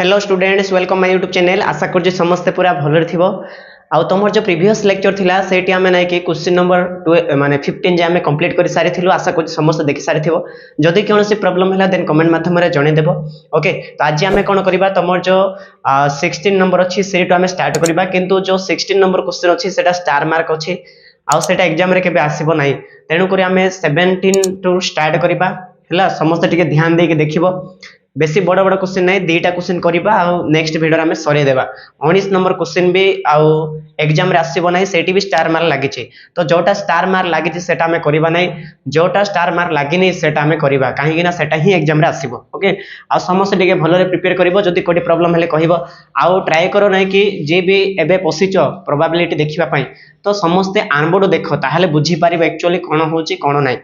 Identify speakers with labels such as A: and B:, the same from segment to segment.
A: Hello students welcome my YouTube channel आशा कर समस्ते पूरा भलरे थिबो आउ तुम जो प्रीवियस लेक्चर थिला सेठी हमें नाइ कि क्वेश्चन नंबर माने 15 जे हमें कंप्लीट कर सारी थिलु आशा कर समस्त देखि सारी थिबो जदि कोनोसी प्रॉब्लम हला देन कमेंट माध्यम रे जणे देबो ओके तो आज हमें कोन करबा तुम जो 16 नंबर अछि सेटु हमें स्टार्ट करबा किंतु जो 16 नंबर क्वेश्चन अछि सेटा स्टार मार्क अछि आउ सेटा एग्जाम रे केबे आसीबो नाही तेनु करी हमें 17 टू स्टार्ट करबा हला समस्त टिके ध्यान दे के देखिबो बेसी बड़ बड़ क्वेश्चन नहीं दीटा क्वेश्चन करबा आ नेक्स्ट वीडियो रे हमें सरे देबा 19 नंबर क्वेश्चन भी आउ एग्जाम रे आसीबो नाही सेठी भी स्टार मार्क लागिछि तो जोटा स्टार मार्क लागिछि सेटा हमें करबा नाही जोटा स्टार मार्क लागिनी सेटा हमें करबा काहे कि ना सेटा ही एग्जाम रे आसीबो ओके आ समस्त टिके भलो रे प्रिपेयर करबो जदी कोठी प्रॉब्लम हेले कहिबो आउ ट्राई करो नाही कि जे भी एबे पसिचो प्रोबेबिलिटी देखिबा पई तो समस्ते आनबोर्ड देखो ताहले बुझी पारिबो एक्चुअली कोन होची कोन नाही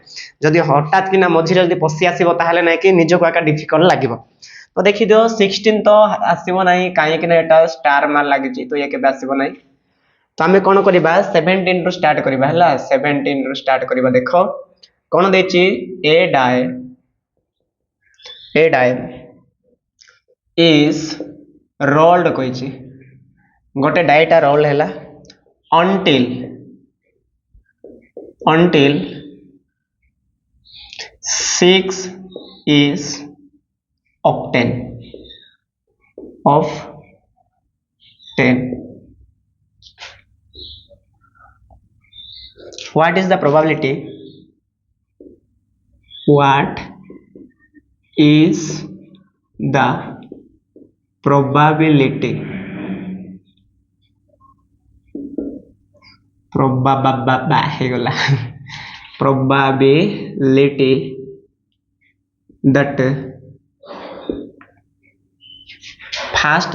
A: जदी हठात कि ना मझिरे जदी पसि आसीबो ताहले नाही कि निजको आका डिफिकल्ट लागिबो तो देखि दियो 16 तो आसीबो नाही काहे कि ना एटा स्टार मार लागिची तो ये केबे आसीबो नाही तो हमें कोन करबा 17 रु स्टार्ट करबा हला 17 रु स्टार्ट करबा देखो कोन देची ए डाय इज रोल्ड कहिची गोटे डायटा रोल हैला until 6 is octane of 10. What is the probability? What is the probability? Probability that first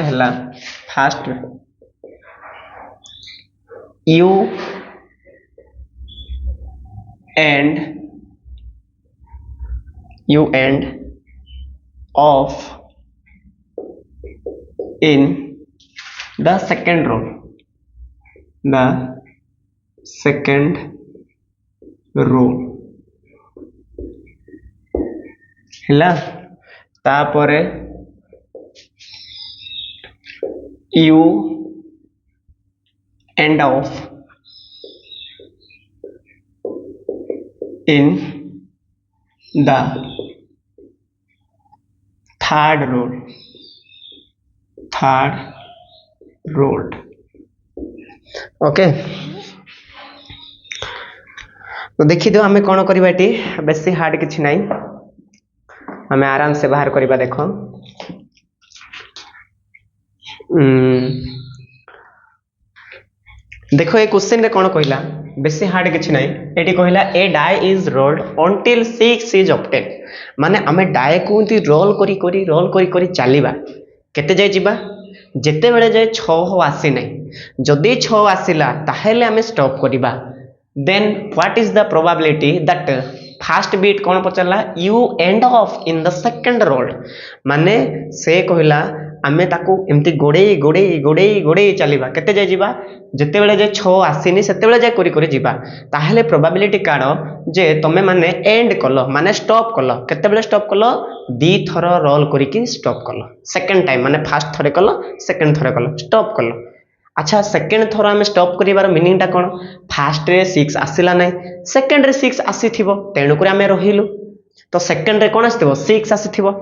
A: you end off in the second row ହେଲା तापरे you end off in the third row okay तो देखि दो हमें कोन करबा eighty बेसी hard किछि नाही हमें आराम से बाहर करबा देखो देखो ये क्वेश्चन रे कोन कहिला बेसी हार्ड किछि नाही एटी कहिला a die is rolled until 6 is obtained माने हमें डाई को इंती रोल करी चलीबा केते जाय जिबा जेते बेले जाय 6 आसी नाही जदी 6 आसीला ताहेले हमें स्टॉप करिबा then what is the probability that first beat कौन पचला you end off in the second roll माने से कहिला आमे ताकू एमती गोडे चलीबा केते जाय जिबा जेते बेले जे 6 आसीनी सेते बेले जाय करी जिबा ताहेले प्रोबेबिलिटी काढ जे तमे माने एंड कलो माने स्टॉप कलो केते बेले स्टॉप कलो दी थर रोल करी कि स्टॉप कलो सेकंड टाइम माने फर्स्ट थरे कलो सेकंड थरे कलो स्टॉप कलो अच्छा सेकंड थर आमे स्टॉप करिवार मीनिंग टा कोन फर्स्ट रे 6 आसीला नै सेकंड रे 6 आसीथिबो तेनु करे आमे रहिलु तो सेकंड रे कोन आसीथिबो 6 आसीथिबो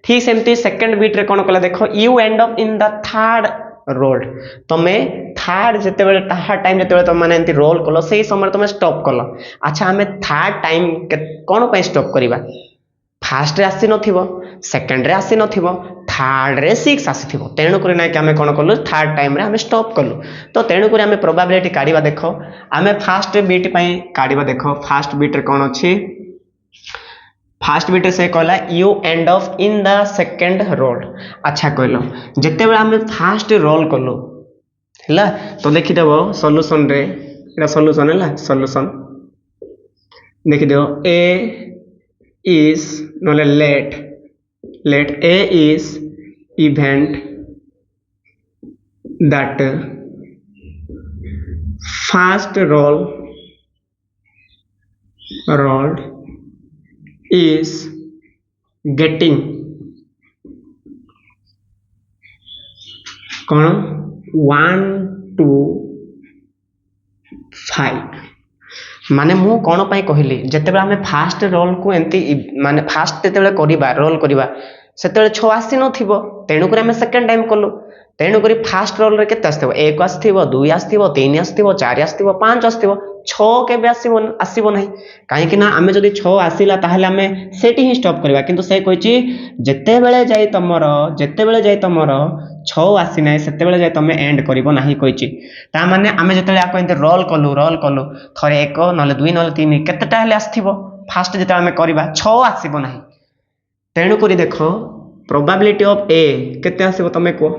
A: ठीक सेमती सेकंड बीट रे कोन कला देखो you end up in the third roll तमे थर्ड जते बेले थर्ड टाइम जते बेले त माने एंती रोल कलो सेही समय तमे स्टॉप कलो अच्छा हमें थर्ड टाइम कोन पय स्टॉप करिबा फर्स्ट रे आसी नथिबो सेकंड रे आसी नथिबो थर्ड रे 6 आसीथिबो तेनु करे ना कि हमें कोन कलु थर्ड टाइम रे हमें स्टॉप कलु तो तेनु करे हमें प्रोबेबिलिटी काढिबा देखो हमें फर्स्ट बीट पय काढिबा देखो फर्स्ट बीट रे कोन अछि फर्स्ट बीट से कहला you end off in the second roll अच्छा कहलो जते बेला हमें फर्स्ट रोल कलु हला तो देखि देबो सॉल्यूशन रे एटा सॉल्यूशन हला सॉल्यूशन देखि देबो ए is no let A is event that first rolled is getting कौन 1 2 5 माने मु कौन पाई कहली जते आम फास्ट रोल को एमती माने फास्ट जेते करिबा रोल करिबा सेते 6 आसी नथिबो तेणुक आम सेकेंड टाइम कलु तेणुक फास्ट रोल रे केते आसथिबो 1 आसथिबो 2 आसथिबो 3 आसथिबो 4 आसथिबो 5 आसथिबो 6 केबे आसीबो नहीं कहीं ना आमे जदि 6 आसिला ताहले आमे सेठी ही स्टॉप करबा किंतु से कहिची जेते बेले जाई तमरो 6 आसी नाही सेते बेले जाई तमे एंड करबो नाही कहिची ता माने आमे जेते आको एंते रोल कलु थरे 1 नले 2 नले 3 केतेटा हेले आसथिबो फास्ट जेते आमे करबा 6 आसीबो नाही तेणु करी देखो प्रोबेबिलिटी ऑफ ए केते आसीबो तमे को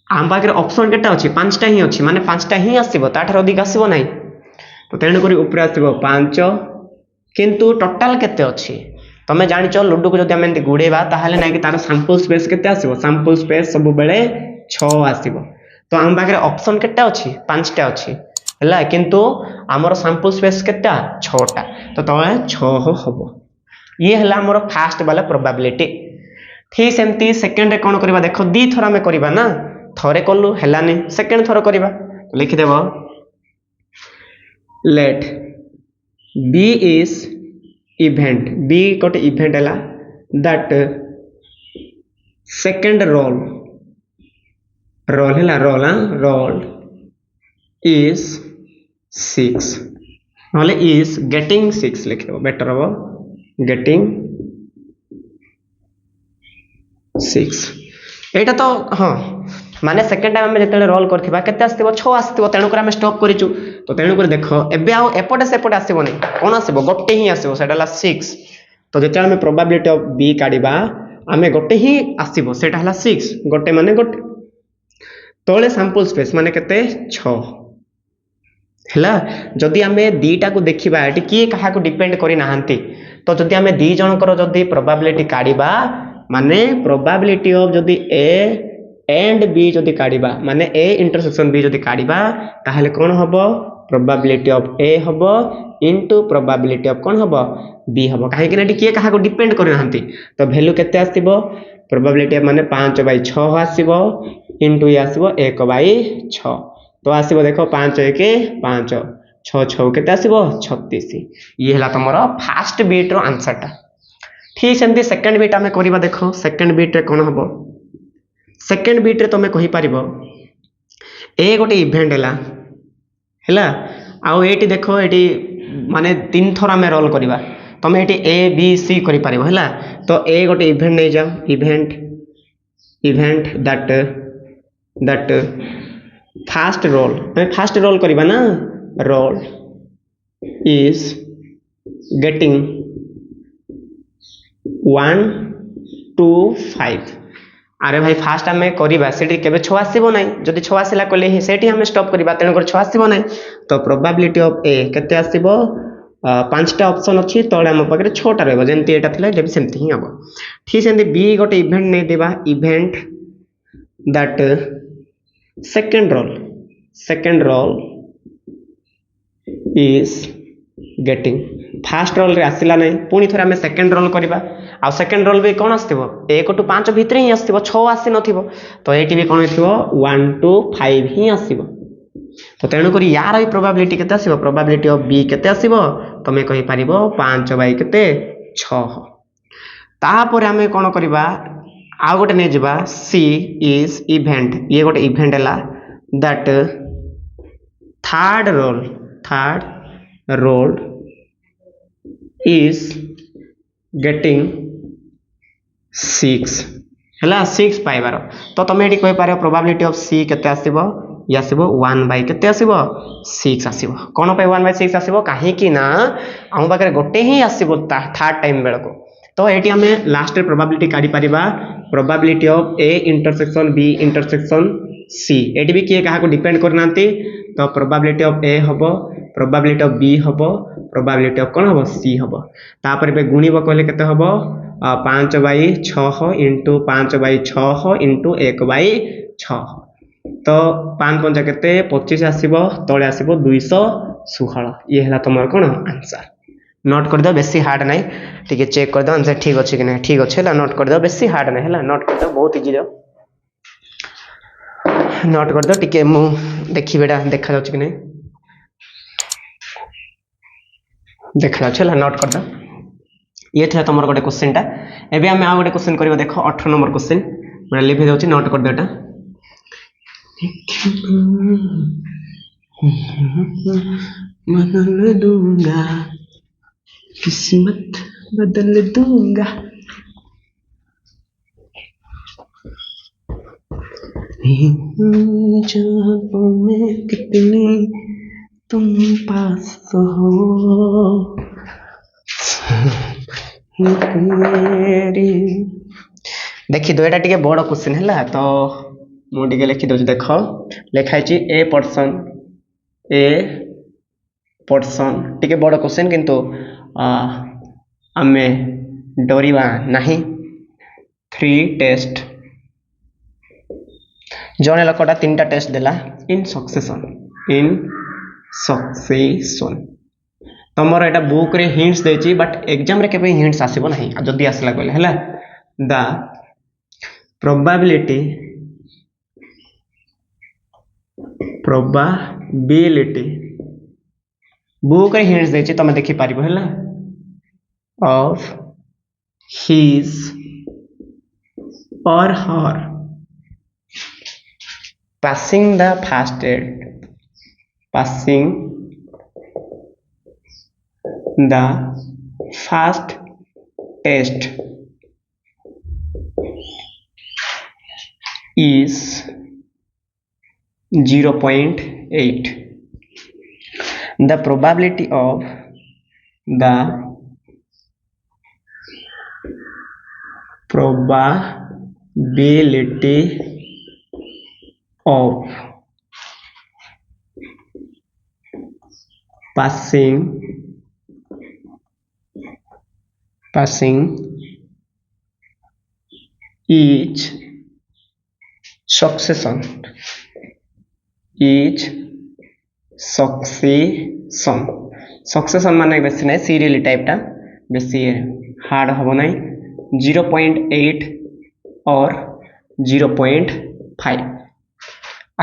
A: आम पाखे ऑप्शन केटा अच्छी 5टा ही अच्छी माने 5टा ही आसीबो ताठार अधिक आसीबो नाही तो तेणु करी ऊपर आसीबो 5 किंतु टोटल केते अच्छी तमे जानिचो लुडो को जदि आमे एंती गुडेबा ताहाले नै कि तार सैंपल स्पेस केते आसीबो सैंपल स्पेस सब बेले 6 आसीबो तो आम पाखे ऑप्शन केटा अच्छी 5टा अच्छी हला किंतु हमर सैंपल स्पेस केटा 6टा तो तमे 6 हबो ये हला हमर फास्ट वाला प्रोबेबिलिटी ठीक सेमती सेकंड रे कोन करबा देखो दी थरा में करबा ना थरे कलु हेलानी सेकंड थर करबा लिखि देबो let B is event B कोटे इवेंट हला दैट सेकंड रोल हला रोल इज 6 नले इज गेटिंग 6 लिखि देबो बेटर हो गेटिंग 6 एटा तो हाँ माने सेकंड टाइम आमे जेते रोल करथिबा केते आस्तिबो 6 आस्तिबो तेणु कर आमे स्टॉप करिचु तो तेणु कर देखो एबे आ एपटे सेपटे आसीबो नै कोन आसीबो गोटे ही आसीबो सेटाला 6 तो जेते आमे प्रोबेबिलिटी ऑफ बी काढिबा आमे गोटे ही आसीबो सेटा हला 6 गोटे माने गोटे तोले सैंपल स्पेस माने केते 6 हला जदि आमे दीटा को देखिबा एटी की कहा को डिपेंड करि नाहंती तो जदि आमे दी जण कर जदि प्रोबेबिलिटी काढिबा माने प्रोबेबिलिटी ऑफ जदि ए एंड बी जदि काढिबा माने ए इंटरसेक्शन बी जदि काढिबा ताहले कोन हबो प्रोबेबिलिटी ऑफ ए हबो इनटू प्रोबेबिलिटी ऑफ कोन हबो बी हबो काहे कि नेटी के कहा को डिपेंड करि नाहंती तो वैल्यू केते आसीबो प्रोबेबिलिटी माने 5/6 आसीबो इनटू ये आसीबो 1/6 तो आसीबो देखो 5 1 5 6 6 केते आसीबो 36 ये हला तमरो फास्ट बीट रो आंसर टा ठीक सेमती सेकंड बीट आमे करिबा देखो सेकंड बीट रे कोन हबो सेकंड बीट रे तमे कहि पारिबो ए गोटे इवेंट हला आउ एटी देखो एटी माने 3 थरा में रोल करिबा तमे एटी ए बी सी करि पारिबो हला तो ए गोटे इवेंट नै जाओ इवेंट दैट फास्ट रोल करिबा ना रोल इज गेटिंग 1 2 5 अरे भाई फास्ट आम करवा से केबे 6 आसीबो नै जदि 6 आसिला कले ही सेठी हम स्टॉप करबा तेणु कर 6 आसीबो नै तो प्रोबेबिलिटी ऑफ ए केते आसीबो 5टा ऑप्शन अछि तळे हम पाखरे 6टा रहबो जेंति एटा थिला एटा भी सेमति ही हबो ठीक सेंति बी गोटे इवेंट नै देबा event that second roll is getting first roll रे आसिला नै पुनी थरा हम सेकंड रोल करबा आ सेकंड रोल भी कोन आस्तिबो 1 टू 5 भीतर ही आस्तिबो 6 आसी नथिबो तो एटी भी कोन आस्तिबो 1 टू 5 ही आस्तिबो तो तेणु करी यार ही प्रोबेबिलिटी केते आसीबो प्रोबेबिलिटी ऑफ बी केते आसीबो तमे कहि पारिबो 5 बाय केते 6 तापर हमें कोन करबा आ गोटे नै जबा सी इज इवेंट ये गोटे इवेंट हला that third roll is getting 6 हला 6 पाइबार तो तमे एटी कहि पारो प्रोबेबिलिटी ऑफ सी केते आसीबो या आसीबो 1 बाय केते आसीबो 6 आसीबो कोन पे 1 बाय 6 आसीबो काहे कि ना हम बाकरे गोटे ही आसीबो थर्ड टाइम बेलको तो एटी हमें लास्ट प्रोबेबिलिटी काढी परिबा probability of A intersection B intersection C एटी भी किए कहा को डिपेंड करनांती तो प्रोबेबिलिटी ऑफ ए हबो प्रोबेबिलिटी ऑफ बी हबो प्रोबेबिलिटी ऑफ कोन हबो सी हबो तापर बे गुणीबो कहले केते हबो 5/6 इंटू 5/6 इंटू 1/6 तो 5 पंजा केते 25 आसीबो तळे आसीबो 216 ये हला तमर कोन आंसर नोट कर दो बेसी हार्ड नहीं ठीक है चेक कर दो आंसर ठीक अच्छे कि नहीं ठीक अच्छे ला नोट कर दो बेसी हार्ड नहीं है नोट कर दो बहुत इजी दो नोट कर दो टिके मु देखि बेटा देखा जाउछ कि नहीं देखा जाउछ हला नोट कर दो ये था तुमर गोटे क्वेश्चन टा एबे हम आ गोटे क्वेश्चन करियो देखो 18 नंबर क्वेश्चन मैं लिखि जाउछ नोट कर दो एटा बदल दूंगा किस्मत बदल दूंगा जब मैं कितनी तुम पास हो देखी दो एटा टिके बड़ क्वेश्चन है तो मुझे लिखि दो देख लिखाई ए पर्सन टिके बड़ क्वेश्चन किंतु आमे डरिबा नहीं 3 टेस्ट जने लोकटा 3टा टेस्ट देला इन सक्सेशन तमर एटा बुक रे हिंट्स देची बट एग्जाम रे केबे हिंट्स आसीबो नहीं जदी आसला कहले हला द प्रोबेबिलिटी बुक रे हिंट्स देची तमे देखि पारिबो हला ऑफ हिज और हर passing the fast test is 0.8 the probability of passing each succession माने बेसी नहीं सीरियली टाइप टा बेसी हार्ड हबो नहीं 0.8 और 0.5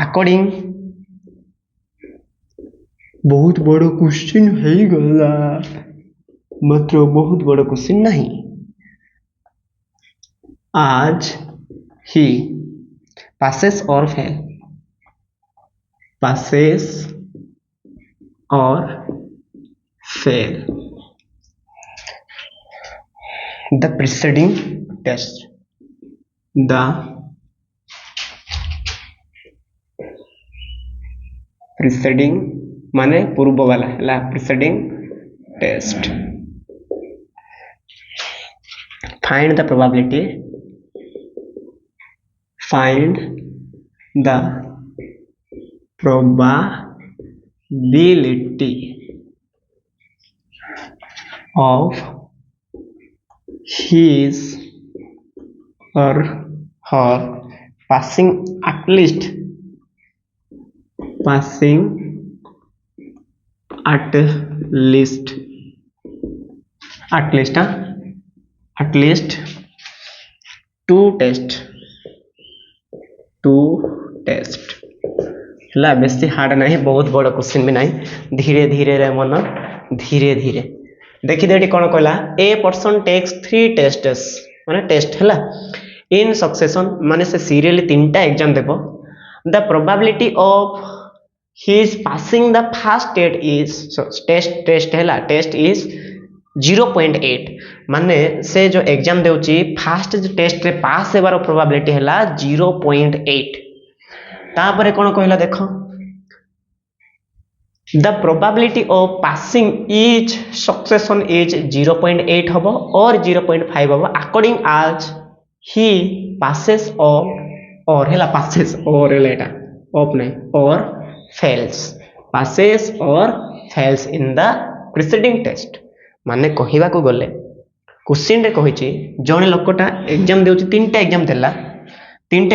A: अकॉर्डिंग बहुत बड़ा क्वेश्चन है गला मात्र बहुत बड़ा क्वेश्चन नहीं आज ही passes or fail the preceding test preceding माने पूर्व वाला ला preceding test find the probability of his or her passing at least two test ला बेसी हार्ड नहीं बहुत बड़ा क्वेश्चन भी नहीं धीरे धीरे रे मन धीरे धीरे देखि देटी कोन कहला ए पर्सन टेक्स 3 टेस्ट्स माने टेस्ट हला इन सक्सेशन माने से सीरियली 3टा एग्जाम देबो the probability of his passing the first test हला टेस्ट इज 0.8 माने से जो एग्जाम देउची फर्स्ट टेस्ट रे पास हेबार प्रोबेबिलिटी हला 0.8 तापरे कोन कहला देखो the probability of passing each succession is 0.8 हबो और 0.5 हबो according as he passes or Hella passes or Hella of नहीं or passes or fails in the preceding test माने कहिबा को गले क्वेश्चन रे कहिची जने लोकटा एग्जाम देउची 3टा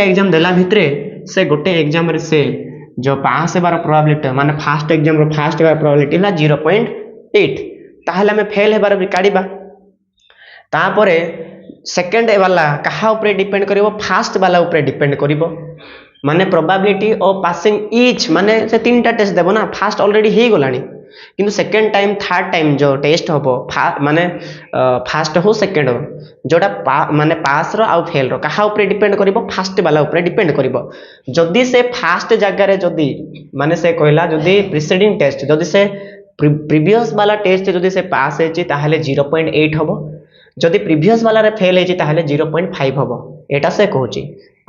A: एग्जाम देला भितरे से गोटे एग्जाम रे से जो पास हेबार प्रोबेबिलिटी माने फर्स्ट एग्जाम रो फर्स्ट हेबार प्रोबेबिलिटी ला 0.8 ताहले हमें फेल हेबार भी काढिबा तापरे सेकंड वाला कहा ऊपर डिपेंड करिवो फर्स्ट वाला ऊपर डिपेंड करिवो माने प्रोबेबिलिटी ऑफ पासिंग ईच माने से तीन टा टेस्ट देबो ना फास्ट ऑलरेडी हे गलानी किंतु सेकंड टाइम थर्ड टाइम जो टेस्ट हबो माने फास्ट हो सेकंड हो जोटा माने पास रो आउ फेल रो कहा ऊपर डिपेंड करिवो फास्ट वाला ऊपर डिपेंड करिवो जदी से फास्ट जगह रे जदी माने से कहला जदी प्रीसीडिंग टेस्ट जदी से प्रीवियस वाला टेस्ट जदी से पास हेची ताहले 0.8 हबो जदी प्रीवियस वाला रे फेल हेची ताहले 0.5 हबो एटा से कहूची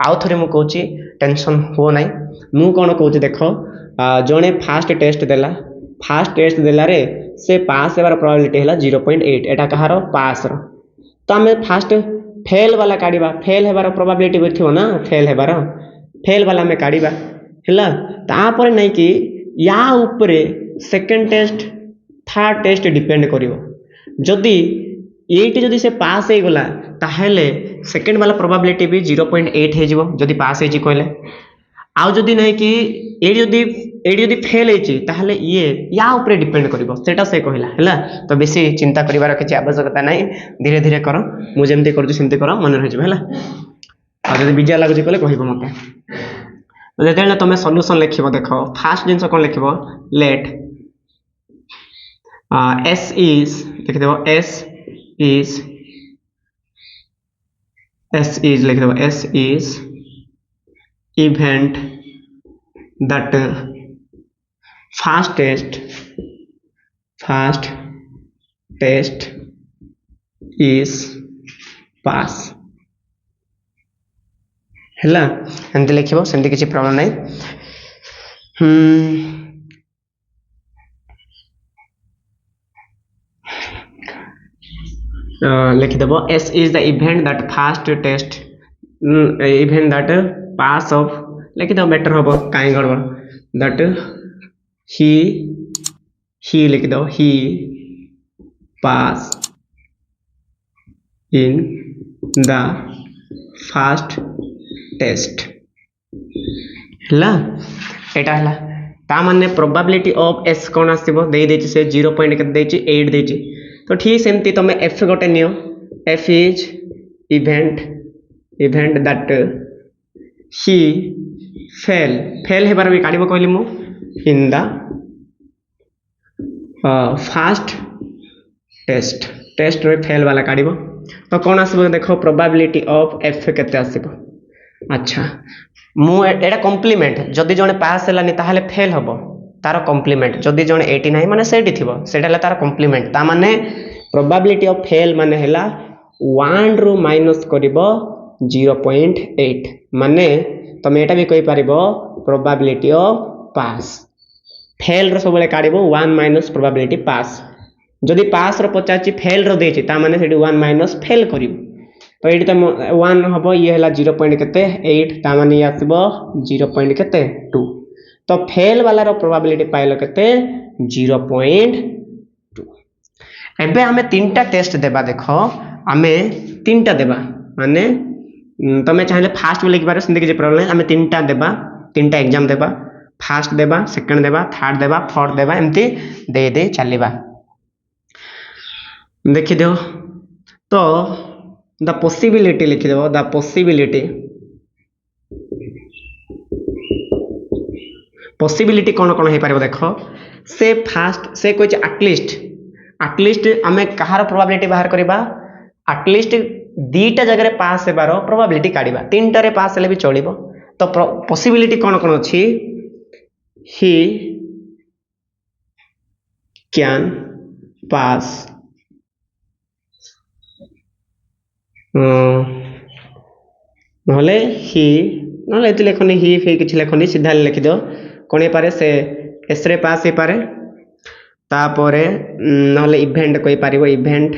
A: आउ थरे मु कहूची टेंशन हो नाही मु कोन कहूची देखो जणे फास्ट टेस्ट देला रे से पास हेबार प्रोबेबिलिटी हैला 0.8 एटा कहारो पास रो तो आमे फास्ट फेल वाला काढिबा फेल हेबार प्रोबेबिलिटी बथियो ना फेल वाला में काढिबा हैला तापर नै कि या ऊपर second test third test depend करिवो जदी एटी जदी से पास हे गला ताहेले सेकंड वाला प्रोबेबिलिटी भी 0.8 हे जिवो जदी पास हे जी कहले आउ जदी नै कि एडी जदी फेल हे छी ताहेले ये या ऊपर डिपेंड करिवो सेटा से कहला हैला तो बेसी चिंता करिवार किछि आवश्यकता नै धीरे धीरे करो मु जेमते करछु सेमते करो मन रहि जबे हैला आ जदी बिजा लागु छी कहले कहिबो मते तो जेतेले तमे सॉल्यूशन लिखिबो देखो फास्ट जिंस कोन लिखिबो लेट s is लिख देबो s is लिख देबो s is event that fast test is pass हैला एंते लिखिबो सेंती किछि प्रॉब्लम नै लिख देबो s is the event that fast test event that pass of लिख दो बेटर होबो काई गड़बड़ that he लिख दो he pass in the fast test हला एटा हला ता माने प्रोबेबिलिटी ऑफ s कोन आसीबो देई देछि से 0. के देछि 8 देछि तो ठीक सेमती तमे f गोटे नियो f is event that he fail हेबार भी काढिबो कहली मु इन द फास्ट टेस्ट रे फेल वाला काढिबो तो कोन आसीबो देखो प्रोबेबिलिटी ऑफ f केते आसीबो अच्छा मु एटा कॉम्प्लीमेंट जदी जने पास हलानी ताहाले फेल हबो तार कॉम्प्लीमेंट जदी जने 89 माने सेठी थिबो सेटाला तार कॉम्प्लीमेंट ता माने प्रोबेबिलिटी ऑफ फेल माने हैला 1 रो माइनस करिवो 0.8 माने तमे एटा भी कहि पारिबो प्रोबेबिलिटी ऑफ पास फेल रो सबले काढिबो 1 माइनस प्रोबेबिलिटी पास जदी पास रो पचाची फेल रो देछि ता माने सेठी 1 माइनस फेल करिवो तो एटी तो 1 हबो ये हैला 0. केते 8 ता माने ये आसीबो 0. केते 2 तो फेल वाला रो प्रोबेबिलिटी पाइलो केते 0.2 एबे हमें तीनटा टेस्ट देबा देखो हमें तीनटा देबा माने तमे चाहिले फास्ट लिख बारे सिंदे के प्रॉब्लम हमें तीनटा देबा तीनटा एग्जाम देबा फास्ट देबा सेकंड देबा थर्ड देबा फोर्थ देबा एमती दे दे चलीबा देखि दियो तो द पॉसिबिलिटी लिखि देबो द पॉसिबिलिटी कोन कोन हे पारिबो देखो से फास्ट से कोइ एटलीस्ट हमें कहार प्रोबेबिलिटी बाहर करबा एटलीस्ट दीटा जगह रे पास हेबारो प्रोबेबिलिटी काढिबा तीनटा रे पास हेले भी चलिबो तो पॉसिबिलिटी कोन कोन अछि ही कैन पास नहले ही नहले एति लेखनी ही फे किछ लेखनी सीधा लिखि दो कोन पारे से एस रे पास हे पारे तापरे नहले इवेंट कोइ पारिबो इवेंट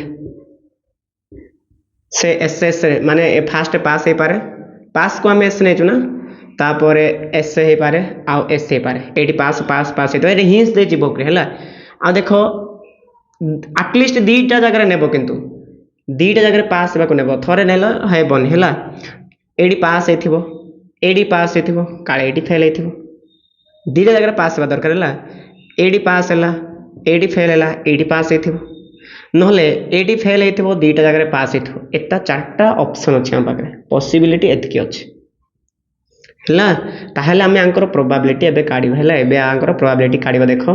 A: से एस माने फास्ट पास हे पारे पास को हम एस नै छु ना तापरे एस हे पारे आ एस हे पारे एटी पास हे तो ए हिंस दे जिवो करे हला आ देखो एटलीस्ट दीटा जगह रे नेबो किंतु दीटा जगह रे पास हेबा को नेबो थरे नेलो हे बन हला एडी पास हेथिबो काळे एडी फेल हेथिबो दीटा जगह रे पास हेबा दरकार हला एडी पास हला एडी फेल हला एडी पास हेथिबो नहले एडी फेल हेथिबो दीटा जगह रे पास हेथिबो एटा चारटा ऑप्शन अछि हम पाखरे पॉसिबिलिटी एतकी अछि ହେଲା ତାହେଲେ ଆମେ ଆଙ୍କର ପ୍ରୋବାବିଲିଟି ଏବେ କାଢ଼ିବା ହେଲା ଏବେ ଆଙ୍କର ପ୍ରୋବାବିଲିଟି କାଢ଼ିବା ଦେଖ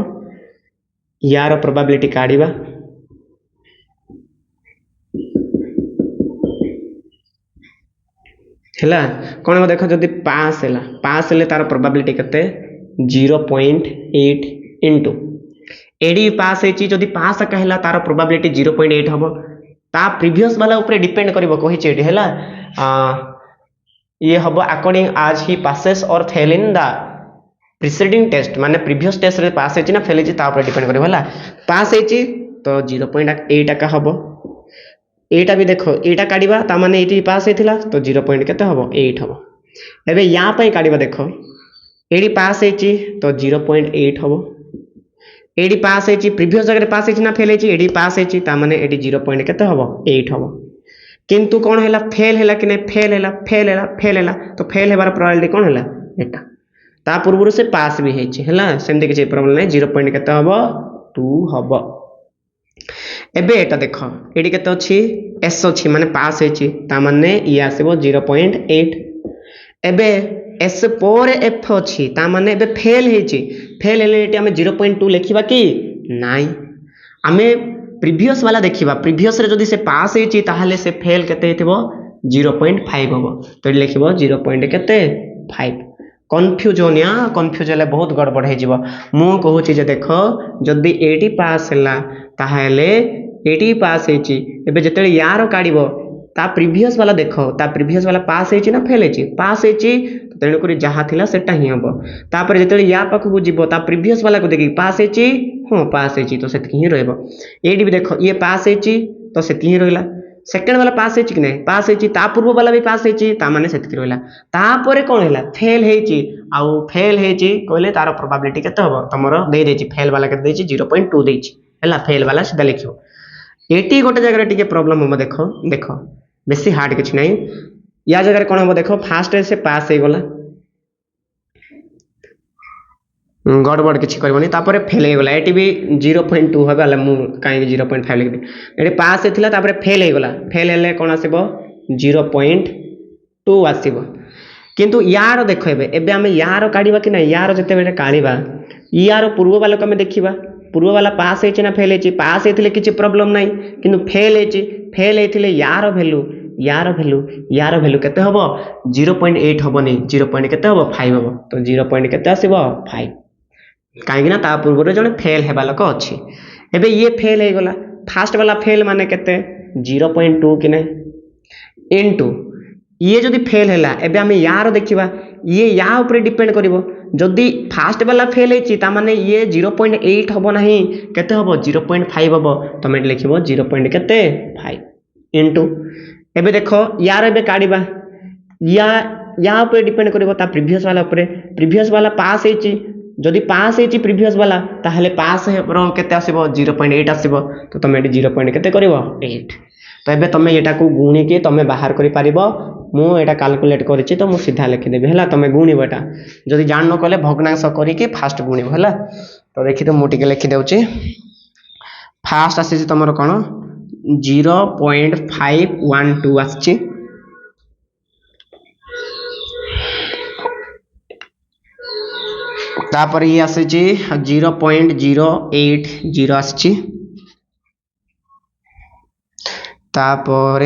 A: यार प्रोबेबिलिटी काढ़िबा हैला कौन देख जदि पास है पास है तार प्रोबेबिलिटी केते 0.8 इंटू एडी पास है जदि पास कहला तार प्रोबेबिलिटी 0.8 हम ता प्रीवियस वाला ऊपर डिपेंड करिवो कहिचे एडी हैला ये हम अकॉर्डिंग आज ही पासेस और fail in the preceding test माने प्रीवियस टेस्ट रे पास है ना फेल है ता ऊपर डिपेंड करिवो हैला पास है तो 0.8 का हम एटा भी देखो एटा काढ़ा ता माने एटी पास होता तो 0. केते हम 8 हम एबे यहाँ पे काढ़ा देखो एडी पास है तो 0.8 हम एडी पास है प्रीवियस जगह पास है ना फेल है एडी पास है ता माने एडी 0. केते हम 8 हम किंतु कौन है फेल है कि नहीं फेल है तो फेल होबार प्रोबेबिलिटी कौन है एटा ता पूर्व से पास भी है सेमती किसी प्रॉब्लम नहीं 0. केते हम 2 हम एबे एटा देख ये केते अच्छी एस अच्छी माने पास है माने ये आसो 0.8 एबे एस पर एफ अच्छी माने एबे फेल फेल है आम 0.2 लिखा कि नाई आमे प्रीवियस वाला देखा प्रीवियस जदि से पास है से फेल केते 0.5 हम तो लिख 0.5 कन्फ्यूजन या कन्फ्यूज है बहुत गड़बड़ हो मु कहूँ देख जदि एटी पास है ताहले एटी पास है जिते यार काढ़ ता प्रीवियस वाला देख ता प्रीवियस वाला पास है ना फेल है पास है तेणुक जहाँ थिला सेटा ही हम तापर जिते या पाखक जीव ता प्रीवियस वाला को देखिए पास है हाँ पास है तो से ही रही भी देख ये पास है तो से ही रहा सेकेंड वाला पास है कि नहीं पास है ता पूर्व वाला भी पास है माने सेतिक रहिला तापर कौन है फेल है आउ फेल है कहले तार प्रोबेबिलिटी केते हम तमर दे देछि फेल वाला केते देछि 0.2 देछि हैला फेल वाला सीधा लिखियो एटी गोटे जगह टिके प्रॉब्लम हम देख देख बेसी हार्ड किछ नहीं या जगह कौन हम देख फास्ट से पास हो गला गड़बड़ किसी करनी तापर फेल हो गला एटी भी 0.2 होगा मु कहीं 0.5 लिख दी ये पास था फेल हो गला फेल हेले कौन आसब 0.2 आसब किंतु यार देख एबे आम यार काढ़ा कि ना यार जिते काढ़ा यार पूर्व वाला को आम देखा पूर्व वाला पास है ना फेल है पास होते किसी प्रॉब्लम ना कि फेल होते यार भैल्यू केते हम 0.8 हमनी 0. केते हम 5 हम तो 0. केते आसब 5 कहीं ता पूर्व जड़े फेल होगा लोक अच्छी एबे ये फेल हो गला फास्ट वाला फेल माने केते 0.2 कि नहीं इंटू ये जदि फेल है एबे आम यार देखा ये या ऊपर डिपेंड करिवो जदि फास्ट वाला फेल है माने ये 0.8 हम ना केते हम 0.5 हम तुम लिख 0.5 इंटू एबे देख यार एबे काढ़ा या ऊपर डिपेंड करिवो ता प्रीवियस वाला पास है जदि पास है प्रीवियस वाला ताहले पास केते आसीबो 0.8 आसीबो तो तुम 0. केते करिवो 8 तो एबे तुम एटा को गुणी के तुम बाहर करि पारिबो मु एटा कैलकुलेट करिछि तो मु सीधा लिखि देबे हला तुम गुणिबो एटा जदि जान न कले भग्नांश करि के फास्ट गुणिबो हला तो देखि तो मु टिके लिखि देउछि फास्ट आसी तुमरो कोन 0.512 आछि तापर ये आसे 0.080 आछि तापर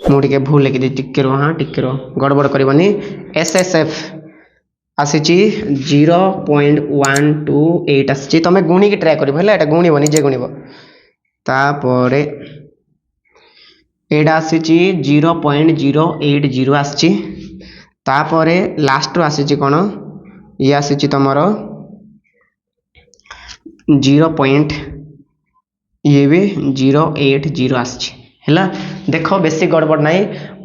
A: मुझे भूल लिखी टिके हाँ टिके गड़बड़ करनी SSF आसी 0.128 आसी तुम गुणी की ट्राए कर गुणव निजे गुणव तापर एटा आसी 0.080 आसी तापर लास्ट आसी कौन ये आसी तुमर 0. ये भी 0.80 आसी देख बेसी गड़बड़ ना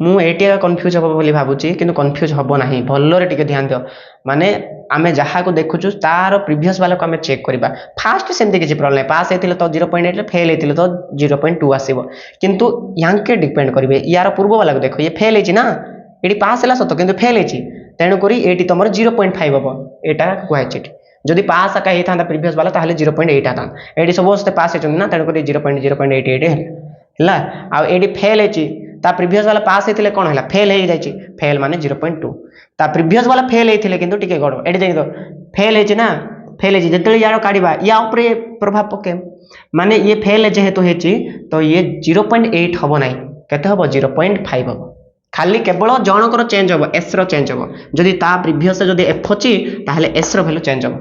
A: मुझे कन्फ्यूज हम बोली भावुची कि कन्फ्यूज हम ना भल्ले टिके ध्यान दियो माने आमे जहाँ को देखुचु तार प्रीवियस वाला को आमे चेक करबा फास्ट सेमती किसी प्रॉब्लम पास होते तो 0.8 फेल होते तो 0.2 आसब किंतु यांके डिपेंड करेंगे यार पूर्व वाला को देखो ये फेल है ना ये पास है सत कि फेल है तेणुक ये तुम 0.5 हम यहाँ कहुई जदि पास आका होता प्रीवियस वाला ताहले 0.8 आता ये सब पास होती ना तेणुक 0.088 है फेल है ता प्रीवियस वाला पास होते कौन है फेल हो जाए फेल माने 0.2 ता प्रीवियस वाला फेल होते किंतु टिके गड़ एटी देख दो फेल है ना फेल है जिते यार काढ़ा या ऊपर प्रभाव पके माने ये फेल जेहेतु होती तो ये 0.8 हम ना केते हम 0.5 हम खाली केवल जनकर चेंज हम एस रो चेंज हम जदि ता प्रीवियस जदि एफ अच्छी ताहले एस रो वैल्यू चेंज हम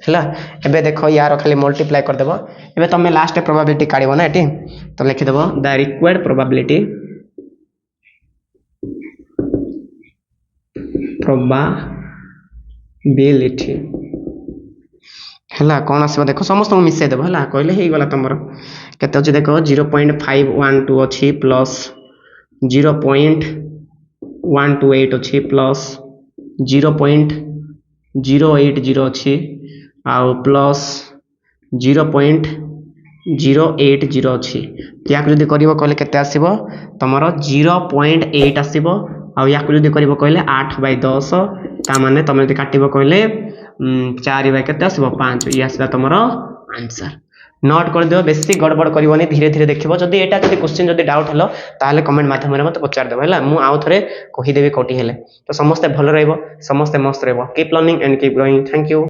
A: है एबे देखो यार खाली मल्टीप्लाई कर देबो एबे तुम लास्ट प्रोबेबिलिटी काढिबो ना एटी तो लिखि देबो द रिक्वायर्ड प्रोबेबिलिटी है कौन आसो देख समस्त मिसई देव है कहले हो गला तुम केते अच्छे देख 0.512 अच्छी प्लस 0.128 अच्छी प्लस 0.080 अच्छी आउ प्लस 0.080 अच्छी या जब कर कहले केते आसीबो तुमर 0.8 आसीबो आउ या जब कर कहले 8/10 ता माने तुम जब काटिबो कहले 4/5 ये आसला तुम आंसर नोट कर दियो बेसी गड़बड़ करबनी धीरे धीरे देखिबो जदी एटा जदी क्वेश्चन जदी डाउट हलो ताले कमेंट माध्यम रे मते पचार देबो हैला मु आउ थरे कहि देबी कोटी हेले तो समस्त भलो रहइबो समस्त मस्त रहइबो keep learning and keep growing thank you.